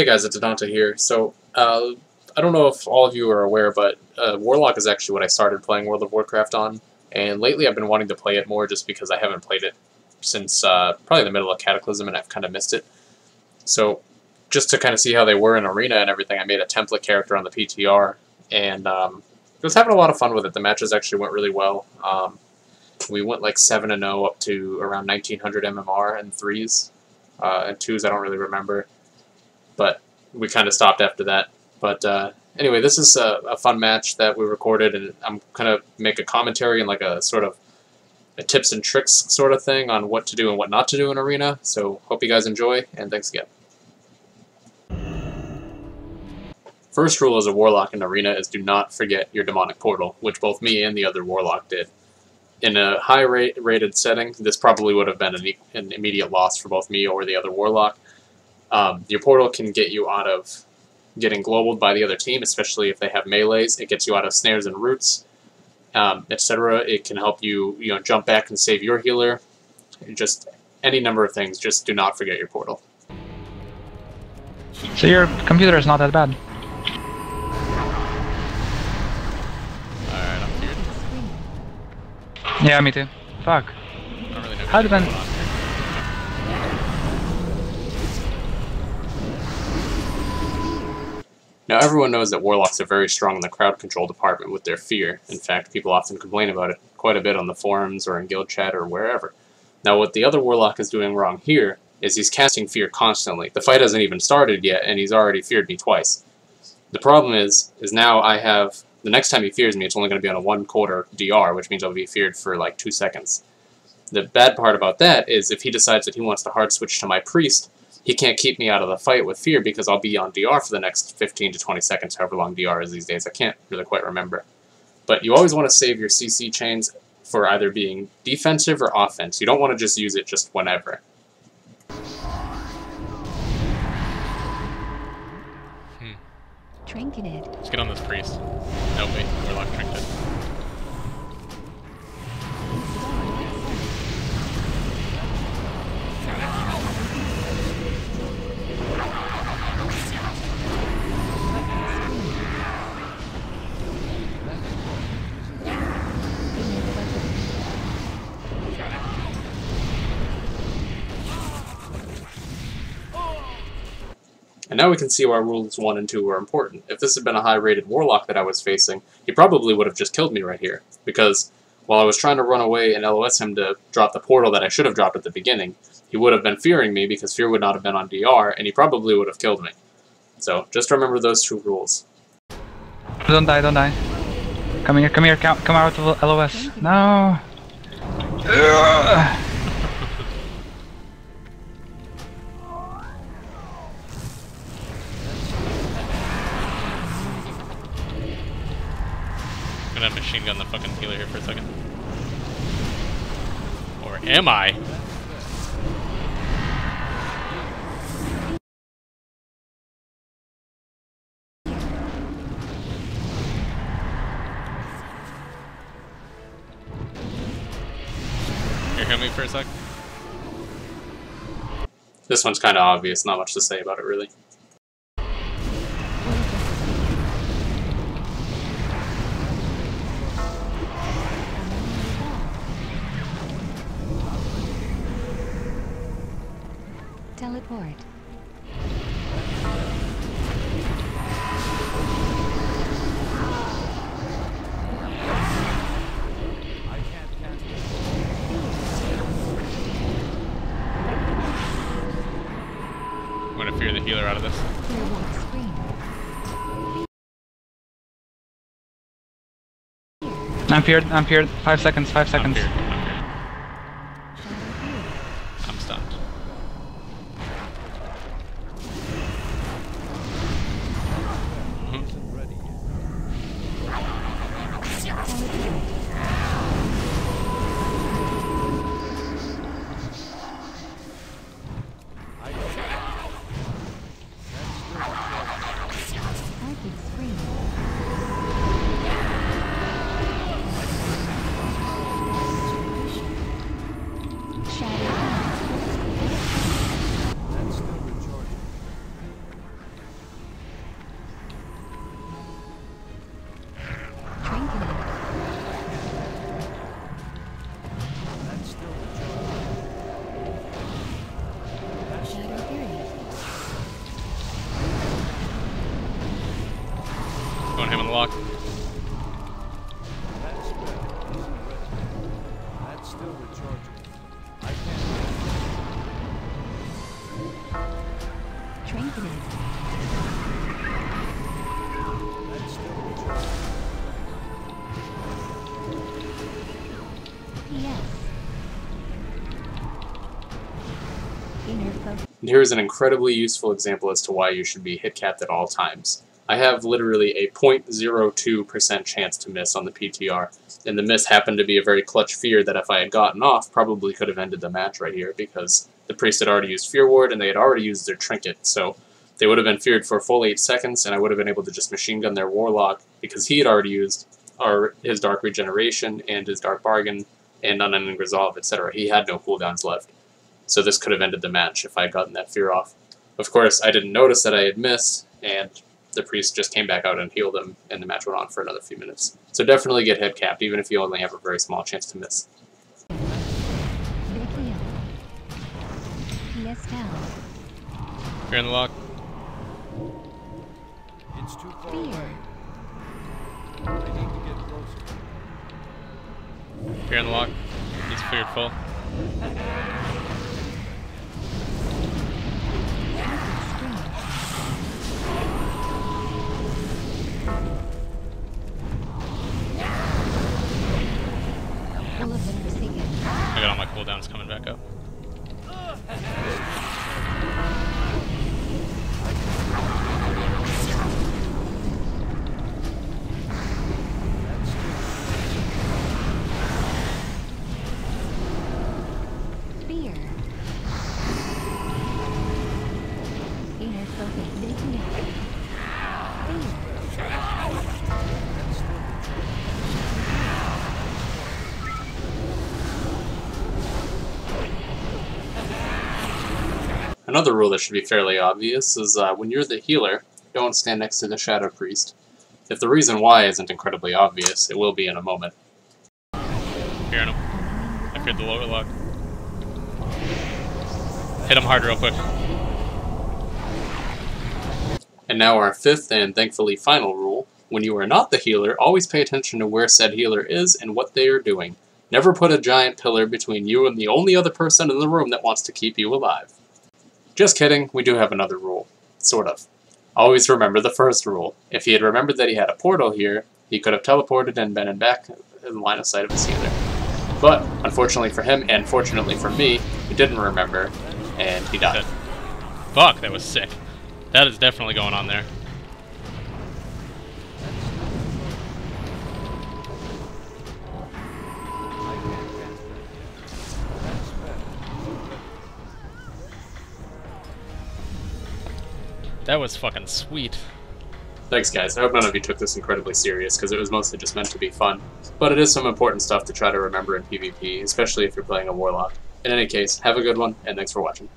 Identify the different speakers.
Speaker 1: Hey guys, it's Adante here. So, I don't know if all of you are aware, but Warlock is actually what I started playing World of Warcraft on, and lately I've been wanting to play it more just because I haven't played it since probably the middle of Cataclysm, and I've kind of missed it. So, just to kind of see how they were in Arena and everything, I made a template character on the PTR, and I was having a lot of fun with it. The matches actually went really well. We went like 7-0 up to around 1900 MMR and 3s, and 2s I don't really remember. But we kind of stopped after that. But anyway, this is a fun match that we recorded, and I'm going to make a commentary and like a sort of a tips and tricks sort of thing on what to do and what not to do in Arena. So hope you guys enjoy, and thanks again. First rule as a Warlock in Arena is do not forget your Demonic Portal, which both me and the other Warlock did. In a high-rated setting, this probably would have been an immediate loss for both me or the other Warlock. Your portal can get you out of getting globaled by the other team, especially if they have melees. It gets you out of snares and roots, etc. It can help you, jump back and save your healer. Just any number of things. Just do not forget your portal.
Speaker 2: So your computer is not that bad.
Speaker 1: Alright, I'm feared.
Speaker 2: Yeah, me too. Fuck.
Speaker 1: I don't really know
Speaker 2: How did I...
Speaker 1: Now, everyone knows that Warlocks are very strong in the crowd control department with their fear. In fact, people often complain about it quite a bit on the forums or in guild chat or wherever. Now, what the other Warlock is doing wrong here is he's casting fear constantly. The fight hasn't even started yet, and he's already feared me twice. The problem is now I have... The next time he fears me, it's only going to be on a 1/4 DR, which means I'll be feared for like 2 seconds. The bad part about that is if he decides that he wants to hard switch to my priest, he can't keep me out of the fight with fear because I'll be on DR for the next 15 to 20 seconds, however long DR is these days. I can't really quite remember. But you always want to save your CC chains for either being defensive or offense. You don't want to just use it just whenever.
Speaker 3: Trinketed.
Speaker 4: Let's get on this priest. No, wait, Warlock trinketed.
Speaker 1: And now we can see why rules 1 and 2 were important. If this had been a high-rated Warlock that I was facing, he probably would have just killed me right here. Because while I was trying to run away and LOS him to drop the portal that I should have dropped at the beginning, he would have been fearing me because fear would not have been on DR, and he probably would have killed me. So, just remember those 2 rules.
Speaker 2: Don't die, don't die. Come here, come out of LOS. No!
Speaker 4: I'm gonna machine gun the fucking healer here for a second. Or am I? Here, heal me for a sec.
Speaker 1: This one's kind of obvious, not much to say about it really.
Speaker 3: Teleport.
Speaker 4: I'm gonna fear the healer out of this.
Speaker 2: I'm feared. 5 seconds, 5 seconds.
Speaker 4: I'm feared. I'm stunned. him on the lock.
Speaker 5: That's still rechargeable. I can't.
Speaker 3: Trinketed.
Speaker 5: That's still rechargeable.
Speaker 3: Yes. Inner focus.
Speaker 1: And here's an incredibly useful example as to why you should be hit capped at all times. I have literally a 0.02% chance to miss on the PTR, and the miss happened to be a very clutch fear that if I had gotten off, probably could have ended the match right here, because the priest had already used Fear Ward and they had already used their trinket, so they would have been feared for a full 8 seconds, and I would have been able to just machine gun their Warlock, because he had already used his Dark Regeneration and his Dark Bargain and Unending Resolve, etc. He had no cooldowns left. So this could have ended the match if I had gotten that fear off. Of course, I didn't notice that I had missed, and the priest just came back out and healed him, and the match went on for another few minutes. So definitely get head capped, even if you only have a very small chance to miss.
Speaker 3: Big heal. PS down.
Speaker 4: Fear on the lock.
Speaker 5: It's too far
Speaker 3: Fear.
Speaker 5: away. I need to get closer.
Speaker 4: Fear on the lock. He's feared full.
Speaker 3: Full of the Forsaken.
Speaker 4: I got all my cooldowns coming back up.
Speaker 3: Fear. Inner focus. Big heal. Fear.
Speaker 1: Another rule that should be fairly obvious is when you're the healer, don't stand next to the Shadow Priest. If the reason why isn't incredibly obvious, it will be in a moment.
Speaker 4: Fear on him. I feared the lower lock. Hit him hard real quick.
Speaker 1: And now our fifth and thankfully final rule: when you are not the healer, always pay attention to where said healer is and what they are doing. Never put a giant pillar between you and the only other person in the room that wants to keep you alive. Just kidding, we do have another rule. Sort of. Always remember the first rule. If he had remembered that he had a portal here, he could have teleported and been back in line of sight of his healer. But, unfortunately for him, and fortunately for me, he didn't remember, and he died.
Speaker 4: Fuck, that was sick. That is definitely going on there. That was fucking sweet.
Speaker 1: Thanks guys, I hope none of you took this incredibly serious, because it was mostly just meant to be fun. But it is some important stuff to try to remember in PvP, especially if you're playing a Warlock. In any case, have a good one, and thanks for watching.